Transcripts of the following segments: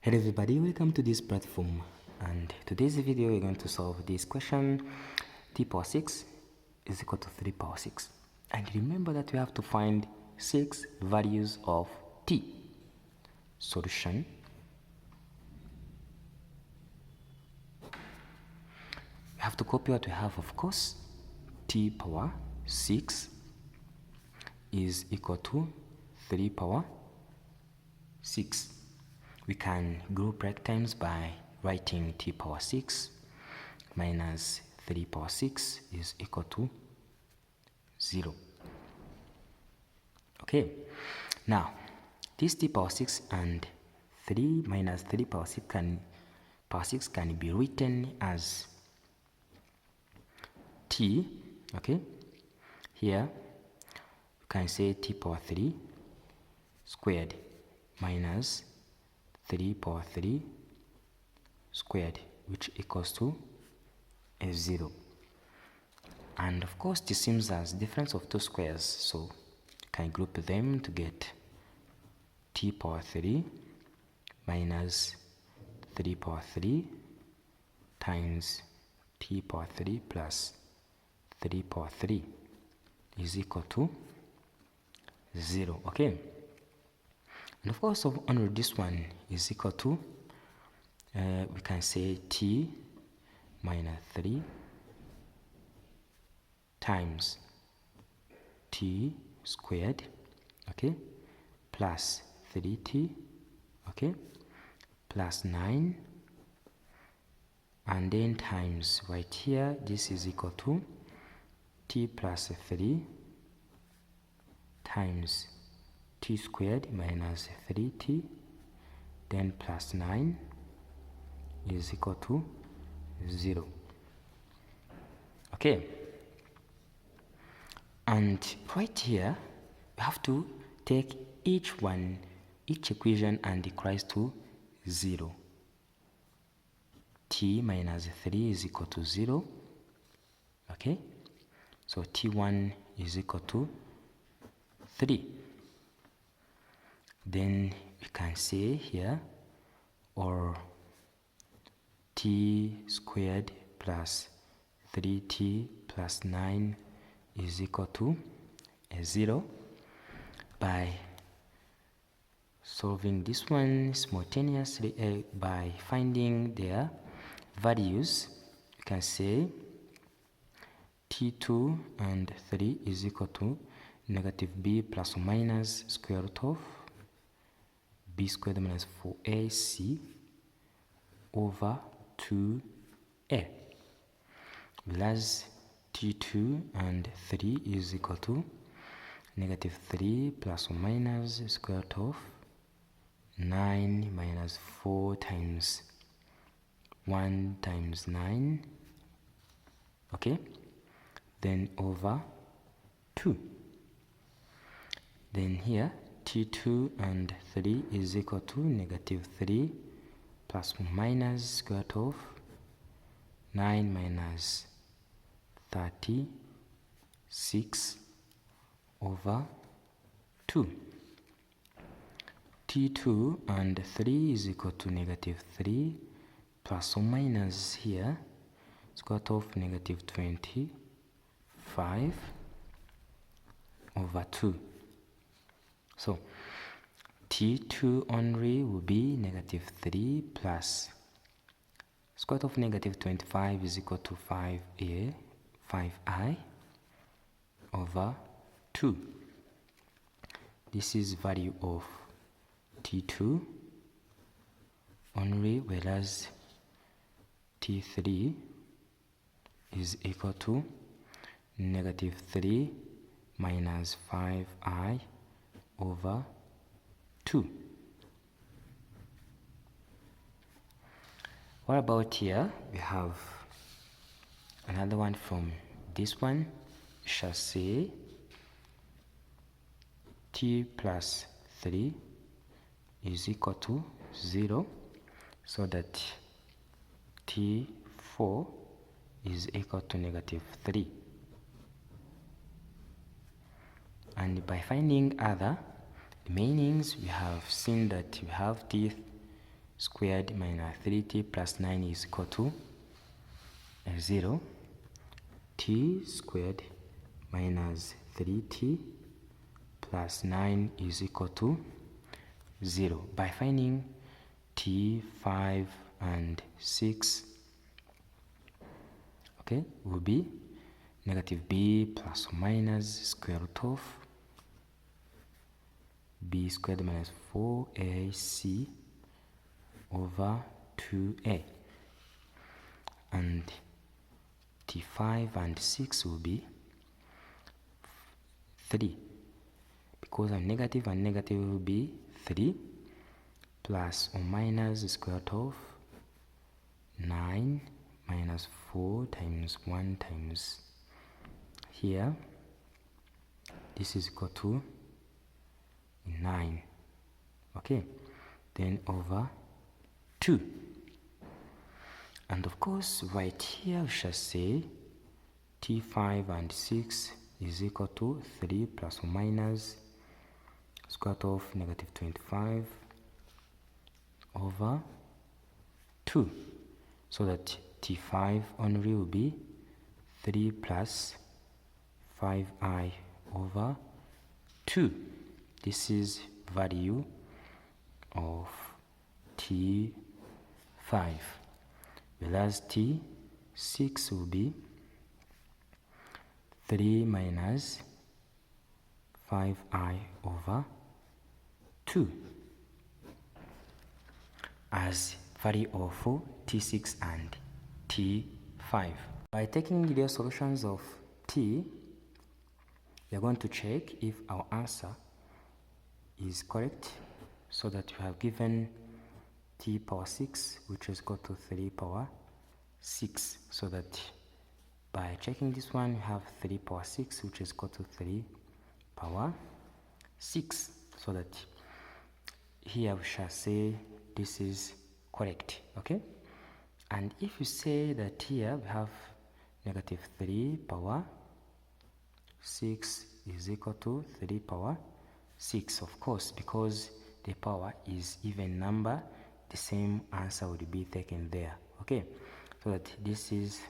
Hello everybody, welcome to this platform, and today's video we're going to solve this question. T power 6 is equal to 3 power 6, and remember that we have to find 6 values of t. Solution: we have to copy what we have, of course. T power 6 is equal to 3 power 6. We can group break times by writing t power 6 minus 3 power 6 is equal to 0. Okay, now this t power 6 and 3 minus 3 power 6 can be written as t. Okay, here you can say t power 3 squared minus 3 power 3 squared, which equals to a 0. And of course this seems as difference of two squares, so you can group them to get t power 3 minus 3 power 3 times t power 3 plus 3 power 3 is equal to 0. Okay, and of course only this one is equal to we can say t minus 3 times t squared, okay, plus 3t, okay, plus 9, and then times right here, this is equal to t plus 3 times t squared minus 3t, then plus 9 is equal to 0. Okay, and right here we have to take each equation and decrease to 0. T minus 3 is equal to 0. Okay, so t1 is equal to 3. Then we can say here, or t squared plus 3t plus 9 is equal to a 0. By solving this one simultaneously by finding their values, you can say t2 and 3 is equal to negative b plus or minus square root of b squared minus 4ac over 2a, whereas t2 and 3 is equal to negative 3 plus or minus square root of 9 minus 4 times 1 times 9, okay, then over 2. Then here t2 and 3 is equal to negative 3 plus or minus square root of 9 minus 36 over 2. t2 and 3 is equal to negative 3 plus or minus here square root of negative 25 over 2. So t2 only will be negative 3 plus square root of negative 25 is equal to 5i over 2. This is value of t2 only, whereas t3 is equal to negative 3 minus 5i over 2. What about here? We have another one from this one. We shall say t plus 3 is equal to 0, so that t4 is equal to negative 3. And by finding other meanings, we have seen that we have t squared minus 3t plus 9 is equal to 0. T squared minus 3t plus 9 is equal to 0. By finding t, 5 and 6, okay, will be negative b plus or minus square root of b squared minus 4ac over 2a, and t5 and 6 will be 3, because a negative and negative will be 3 plus or minus square root of 9 minus 4 times 1 times here, this is equal to 9, okay, then over 2. And of course, right here we shall say t5 and 6 is equal to 3 plus or minus square root of negative 25 over 2, so that t5 only will be 3 plus 5i over 2. This is value of t5, whereas t6 will be 3 minus 5i over 2 as value of t6 and t5. By taking the solutions of t, we are going to check if our answer is correct, so that we have given t power 6, which is equal to 3 power 6, so that by checking this one, we have 3 power 6, which is equal to 3 power 6, so that here we shall say this is correct, okay? And if you say that here we have negative 3 power 6 is equal to 3 power 6, of course, because the power is even number, the same answer would be taken there, okay? So that this is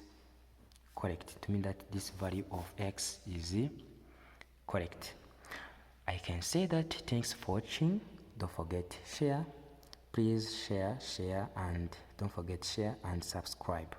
correct. To mean that this value of x is correct. I can say that thanks for watching. Don't forget share. Please share, and don't forget share and subscribe.